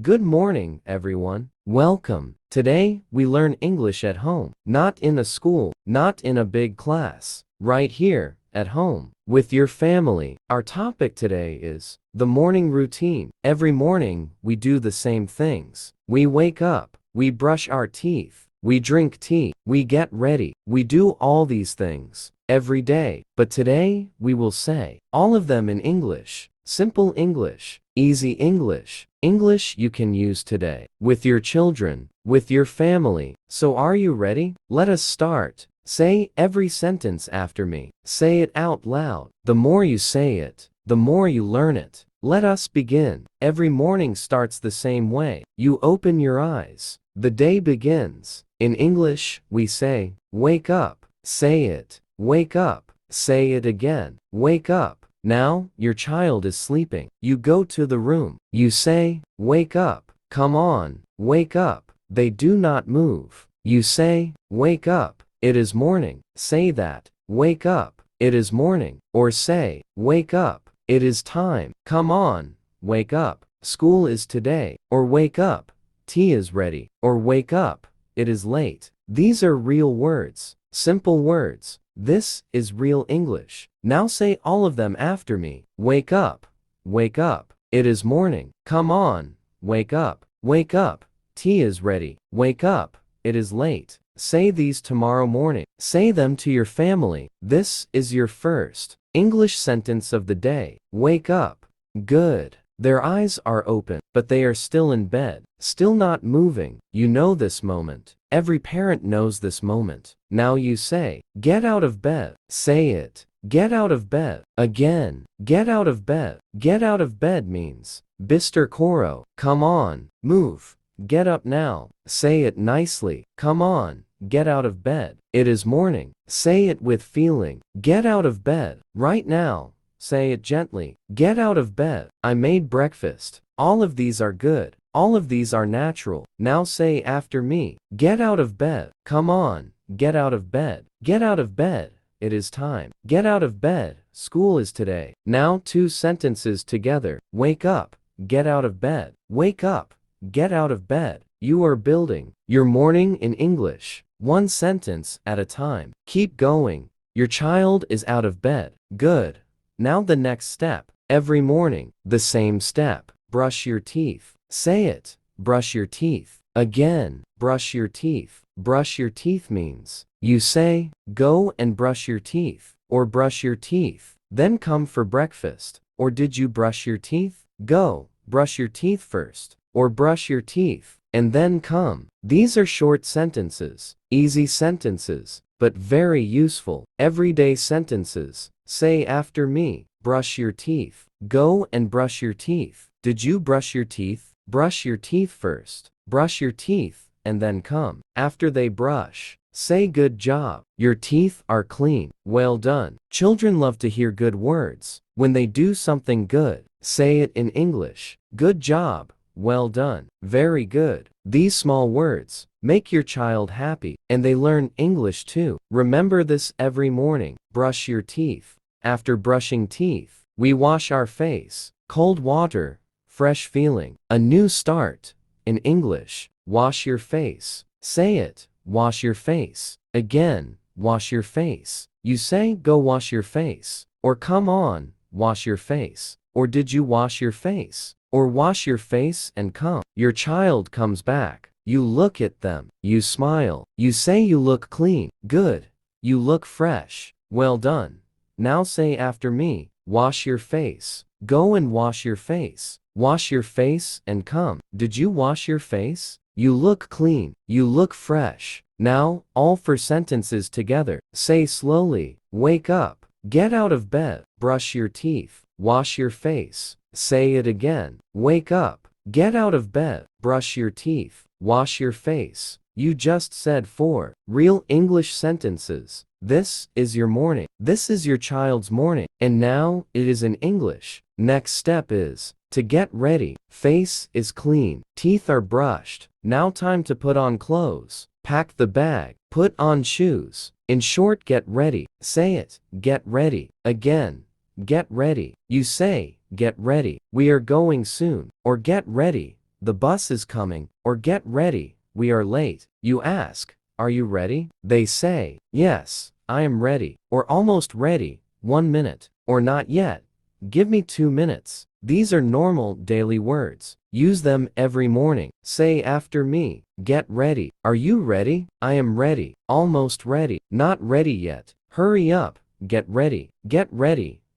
Good morning, everyone. Welcome. Today, we learn English at home. Not in a school, not in a big class. Right here, at home, with your family. Our topic today is the morning routine. Every morning, we do the same things. We wake up, we brush our teeth, we drink tea, we get ready. We do all these things every day. But today, we will say all of them in English. Simple English, easy English, English you can use today, with your children, with your family. So are you ready? Let us start. Say every sentence after me. Say it out loud. The more you say it, the more you learn it. Let us begin. Every morning starts the same way. You open your eyes. The day begins. In English, we say, wake up. Say it. Wake up. Say it again. Wake up. Now, your child is sleeping. You go to the room. You say, wake up. Come on, wake up. They do not move. You say, wake up. It is morning. Say that. Wake up. It is morning. Or say, wake up. It is time. Come on, wake up. School is today. Or wake up. Tea is ready. Or wake up. It is late. These are real words. Simple words. This is real English. Now say all of them after me. Wake up. Wake up. It is morning. Come on. Wake up. Wake up. Tea is ready. Wake up. It is late. Say these tomorrow morning. Say them to your family. This is your first English sentence of the day. Wake up. Good. Their eyes are open, but they are still in bed, still not moving. You know this moment. Every parent knows this moment. Now you say, get out of bed. Say it. Get out of bed. Again. Get out of bed. Get out of bed means, Bister Koro. Come on. Move. Get up now. Say it nicely. Come on. Get out of bed. It is morning. Say it with feeling. Get out of bed. Right now. Say it gently. Get out of bed. I made breakfast. All of these are good. All of these are natural. Now say after me. Get out of bed. Come on. Get out of bed. Get out of bed. It is time. Get out of bed. School is today. Now two sentences together. Wake up. Get out of bed. Wake up. Get out of bed. You are building your morning in English. One sentence at a time. Keep going. Your child is out of bed. Good. Now the next step. Every morning, the same step. Brush your teeth. Say it. Brush your teeth. Again. Brush your teeth. Brush your teeth means, you say, go and brush your teeth. Or brush your teeth. Then come for breakfast. Or did you brush your teeth? Go. Brush your teeth first. Or brush your teeth. And then come. These are short sentences. Easy sentences. But very useful. Everyday sentences. Say after me. Brush your teeth. Go and brush your teeth. Did you brush your teeth? Brush your teeth first. Brush your teeth, and then come. After they brush, say good job. Your teeth are clean. Well done. Children love to hear good words. When they do something good, say it in English. Good job. Well done. Very good. These small words make your child happy, and they learn English too. Remember this every morning. Brush your teeth. After brushing teeth, we wash our face. Cold water, fresh feeling, a new start. In English, wash your face. Say it. Wash your face. Again, wash your face. You say go wash your face. Or come on, wash your face. Or did you wash your face? Or wash your face and come. Your child comes back. You look at them. You smile. You say you look clean. Good. You look fresh. Well done. Now say after me. Wash your face. Go and wash your face. Wash your face and come. Did you wash your face? You look clean. You look fresh. Now, all four sentences together. Say slowly. Wake up. Get out of bed. Brush your teeth. Wash your face. Say it again. Wake up. Get out of bed. Brush your teeth. Wash your face. You just said 4 real English sentences. This is your morning. This is your child's morning. And now, it is in English. Next step is to get ready. Face is clean. Teeth are brushed. Now time to put on clothes. Pack the bag. Put on shoes. In short, get ready. Say it. Get ready. Again. Get ready. You say, get ready. We are going soon. Or get ready. the bus is coming, or get ready, we are late. You ask, are you ready? They say, yes, I am ready, or almost ready, 1 minute, or not yet, give me 2 minutes. These are normal daily words. Use them every morning. Say after me, get ready. Are you ready? I am ready, almost ready, not ready yet. Hurry up, get ready,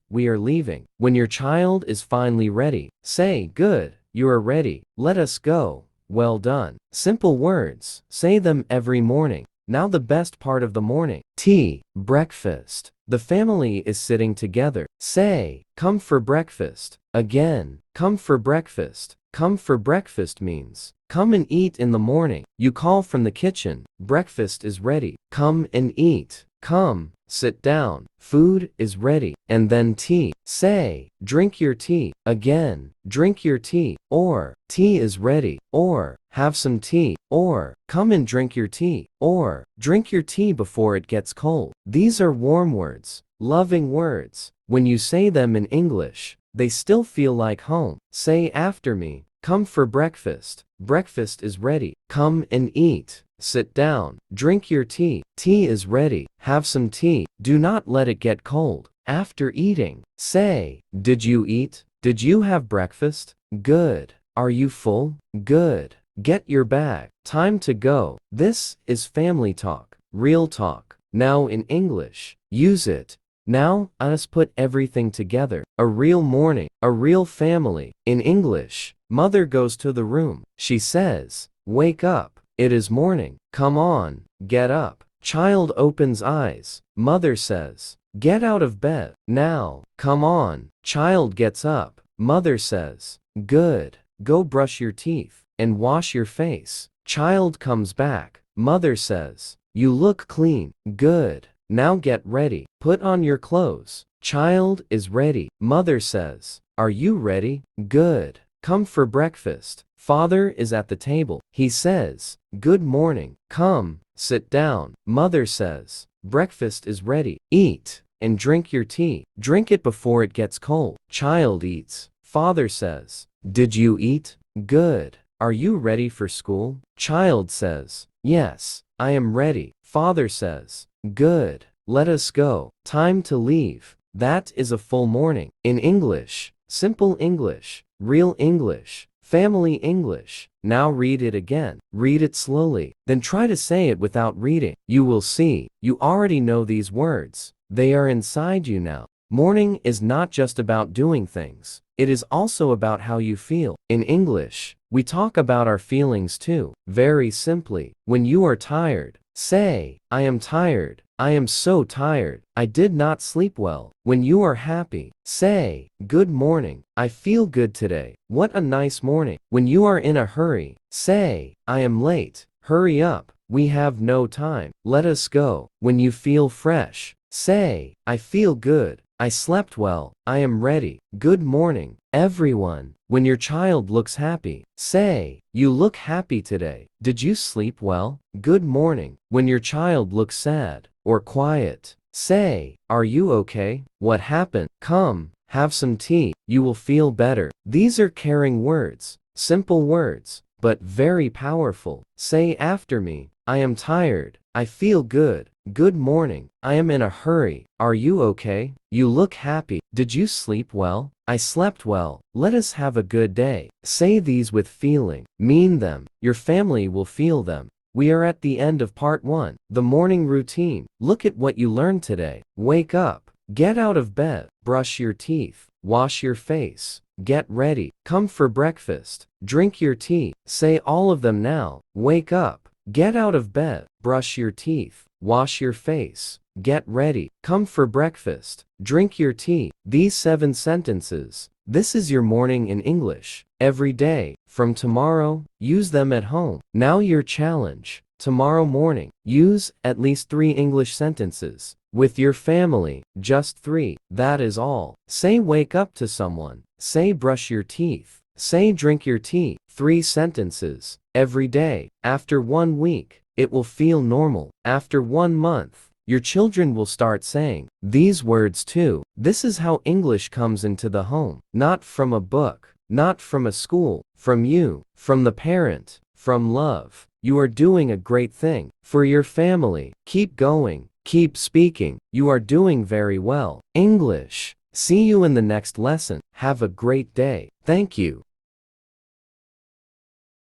we are leaving. When your child is finally ready, say, good, you are ready, let us go, well done. Simple words, say them every morning. Now the best part of the morning. Tea, breakfast. The family is sitting together. Say, come for breakfast. Again, come for breakfast. Come for breakfast means, come and eat in the morning. You call from the kitchen, breakfast is ready. Come and eat. Come, sit down, food is ready. And then tea. Say, drink your tea. Again, drink your tea. Or, tea is ready. Or, have some tea. Or, come and drink your tea. Or, drink your tea before it gets cold. These are warm words, loving words. When you say them in English, they still feel like home. Say after me, come for breakfast. Breakfast is ready. Come and eat. Sit down. Drink your tea. Tea is ready. Have some tea. Do not let it get cold. After eating, say, did you eat? Did you have breakfast? Good. Are you full? Good. Get your bag. Time to go. This is family talk, real talk. Now in English, use it. Now, let's put everything together. A real morning, a real family. In English, mother goes to the room. She says, wake up. It is morning. Come on, get up. Child opens eyes. Mother says, get out of bed. Now, come on. Child gets up. Mother says, good. Go brush your teeth and wash your face. Child comes back. Mother says, you look clean. Good. Now get ready. Put on your clothes. Child is ready. Mother says, are you ready? Good. Come for breakfast. Father is at the table. He says, good morning. Come, sit down. Mother says, breakfast is ready. Eat and drink your tea. Drink it before it gets cold. Child eats. Father says, did you eat? Good. Are you ready for school? Child says, yes, I am ready. Father says, good. Let us go. Time to leave. That is a full morning. In English, simple English, real English, family English. Now read it again. Read it slowly. Then try to say it without reading. You will see, you already know these words. They are inside you now. Morning is not just about doing things. It is also about how you feel. In English, we talk about our feelings too. Very simply, when you are tired, say, I am tired. I am so tired. I did not sleep well. When you are happy, say, good morning. I feel good today. What a nice morning. When you are in a hurry, say, I am late. Hurry up. We have no time. Let us go. When you feel fresh, say, I feel good. I slept well. I am ready. Good morning, everyone. When your child looks happy, say, you look happy today. Did you sleep well? Good morning. When your child looks sad or quiet, say, are you okay? What happened? Come, have some tea. You will feel better. These are caring words, simple words, but very powerful. Say after me, I am tired. I feel good. Good morning. I am in a hurry. Are you okay? You look happy. Did you sleep well? I slept well. Let us have a good day. Say these with feeling. Mean them. Your family will feel them. We are at the end of part 1. The morning routine. Look at what you learned today. Wake up. Get out of bed. Brush your teeth. Wash your face. Get ready. Come for breakfast. Drink your tea. Say all of them now. Wake up. Get out of bed. Brush your teeth. Wash your face. Get ready. Come for breakfast. Drink your tea. These 7 sentences. This is your morning in English. Every day. From tomorrow, use them at home. Now your challenge. Tomorrow morning, use at least 3 English sentences. With your family, just 3. That is all. Say wake up to someone. Say brush your teeth. Say drink your tea. 3 sentences. Every day. After 1 week, it will feel normal. After 1 month, your children will start saying these words too. This is how English comes into the home. Not from a book, not from a school, from you, from the parent, from love. You are doing a great thing for your family. Keep going, keep speaking. You are doing very well. English. See you in the next lesson. Have a great day. Thank you.